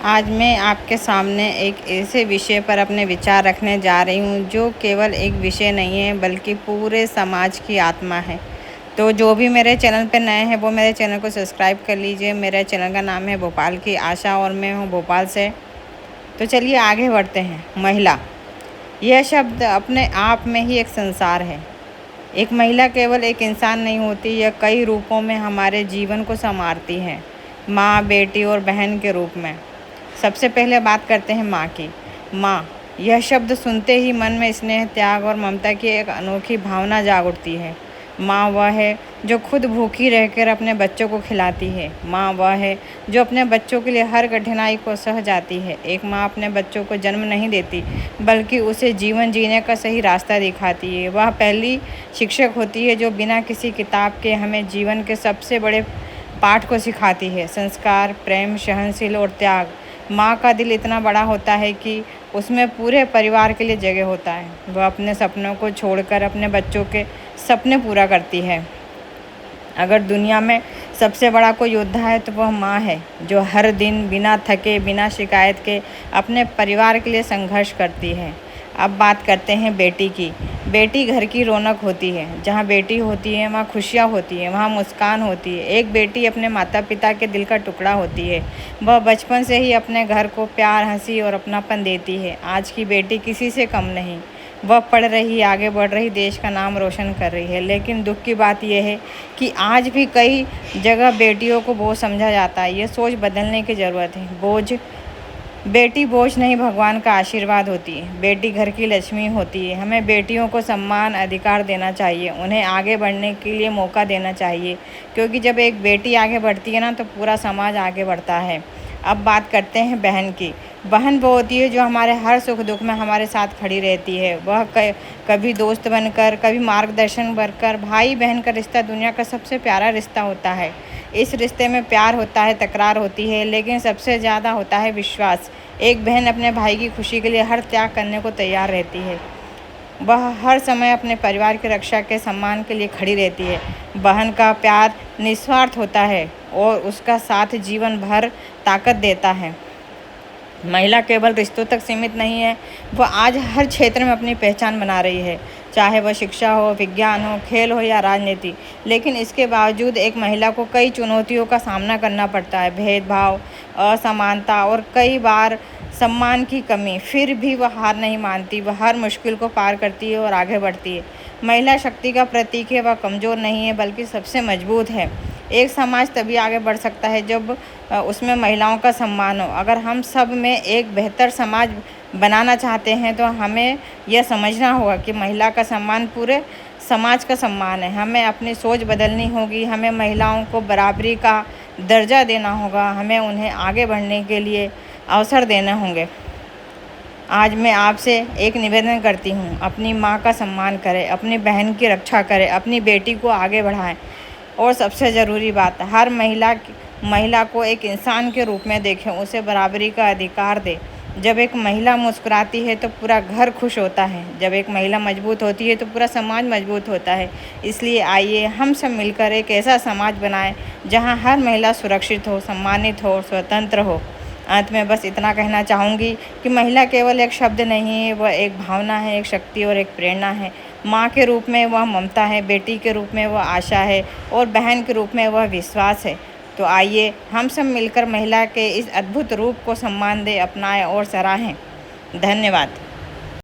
आज मैं आपके सामने एक ऐसे विषय पर अपने विचार रखने जा रही हूँ जो केवल एक विषय नहीं है बल्कि पूरे समाज की आत्मा है। तो जो भी मेरे चैनल पर नए हैं वो मेरे चैनल को सब्सक्राइब कर लीजिए। मेरे चैनल का नाम है भोपाल की आशा और मैं हूँ भोपाल से। तो चलिए आगे बढ़ते हैं। महिला, यह शब्द अपने आप में ही एक संसार है। एक महिला केवल एक इंसान नहीं होती, यह कई रूपों में हमारे जीवन को संवारती है। माँ, बेटी और बहन के रूप में। सबसे पहले बात करते हैं माँ की। माँ, यह शब्द सुनते ही मन में स्नेह, त्याग और ममता की एक अनोखी भावना जाग उठती है। माँ वह है जो खुद भूखी रहकर अपने बच्चों को खिलाती है। माँ वह है जो अपने बच्चों के लिए हर कठिनाई को सह जाती है। एक माँ अपने बच्चों को जन्म नहीं देती बल्कि उसे जीवन जीने का सही रास्ता दिखाती है। वह पहली शिक्षक होती है जो बिना किसी किताब के हमें जीवन के सबसे बड़े पाठ को सिखाती है। संस्कार, प्रेम, सहनशील और त्याग। माँ का दिल इतना बड़ा होता है कि उसमें पूरे परिवार के लिए जगह होता है। वह अपने सपनों को छोड़कर अपने बच्चों के सपने पूरा करती है। अगर दुनिया में सबसे बड़ा कोई योद्धा है तो वह माँ है, जो हर दिन बिना थके, बिना शिकायत के अपने परिवार के लिए संघर्ष करती है। अब बात करते हैं बेटी की। बेटी घर की रौनक होती है। जहाँ बेटी होती है वहाँ खुशियाँ होती है, वहाँ मुस्कान होती है। एक बेटी अपने माता पिता के दिल का टुकड़ा होती है। वह बचपन से ही अपने घर को प्यार, हंसी और अपनापन देती है। आज की बेटी किसी से कम नहीं। वह पढ़ रही, आगे बढ़ रही, देश का नाम रोशन कर रही है। लेकिन दुख की बात यह है कि आज भी कई जगह बेटियों को बोझ समझा जाता है। यह सोच बदलने की ज़रूरत है। बेटी बोझ नहीं, भगवान का आशीर्वाद होती है। बेटी घर की लक्ष्मी होती है। हमें बेटियों को सम्मान, अधिकार देना चाहिए। उन्हें आगे बढ़ने के लिए मौका देना चाहिए, क्योंकि जब एक बेटी आगे बढ़ती है ना तो पूरा समाज आगे बढ़ता है। अब बात करते हैं बहन की। बहन वो होती है जो हमारे हर सुख दुख में हमारे साथ खड़ी रहती है। वह कभी दोस्त बनकर, कभी मार्गदर्शन बनकर। भाई बहन का रिश्ता दुनिया का सबसे प्यारा रिश्ता होता है। इस रिश्ते में प्यार होता है, तकरार होती है, लेकिन सबसे ज़्यादा होता है विश्वास। एक बहन अपने भाई की खुशी के लिए हर त्याग करने को तैयार रहती है। वह हर समय अपने परिवार की रक्षा के सम्मान के लिए खड़ी रहती है। बहन का प्यार निस्वार्थ होता है और उसका साथ जीवन भर ताकत देता है। महिला केवल रिश्तों तक सीमित नहीं है, वह आज हर क्षेत्र में अपनी पहचान बना रही है, चाहे वह शिक्षा हो, विज्ञान हो, खेल हो या राजनीति। लेकिन इसके बावजूद एक महिला को कई चुनौतियों का सामना करना पड़ता है। भेदभाव, असमानता और कई बार सम्मान की कमी। फिर भी वह हार नहीं मानती। वह हर मुश्किल को पार करती है और आगे बढ़ती है। महिला शक्ति का प्रतीक है। वह कमज़ोर नहीं है बल्कि सबसे मजबूत है। एक समाज तभी आगे बढ़ सकता है जब उसमें महिलाओं का सम्मान हो। अगर हम सब में एक बेहतर समाज बनाना चाहते हैं तो हमें यह समझना होगा कि महिला का सम्मान पूरे समाज का सम्मान है। हमें अपनी सोच बदलनी होगी। हमें महिलाओं को बराबरी का दर्जा देना होगा। हमें उन्हें आगे बढ़ने के लिए अवसर देने होंगे। आज मैं आपसे एक निवेदन करती हूँ, अपनी माँ का सम्मान करें, अपनी बहन की रक्षा करें, अपनी बेटी को आगे बढ़ाएं और सबसे ज़रूरी बात, हर महिला को एक इंसान के रूप में देखें, उसे बराबरी का अधिकार दें। जब एक महिला मुस्कुराती है तो पूरा घर खुश होता है। जब एक महिला मजबूत होती है तो पूरा समाज मजबूत होता है। इसलिए आइए हम सब मिलकर एक ऐसा समाज बनाएं जहां हर महिला सुरक्षित हो, सम्मानित हो, स्वतंत्र हो। अंत में बस इतना कहना चाहूँगी कि महिला केवल एक शब्द नहीं है, वह एक भावना है, एक शक्ति और एक प्रेरणा है। माँ के रूप में वह ममता है, बेटी के रूप में वह आशा है और बहन के रूप में वह विश्वास है। तो आइए हम सब मिलकर महिला के इस अद्भुत रूप को सम्मान दें, अपनाएं और सराहें। धन्यवाद।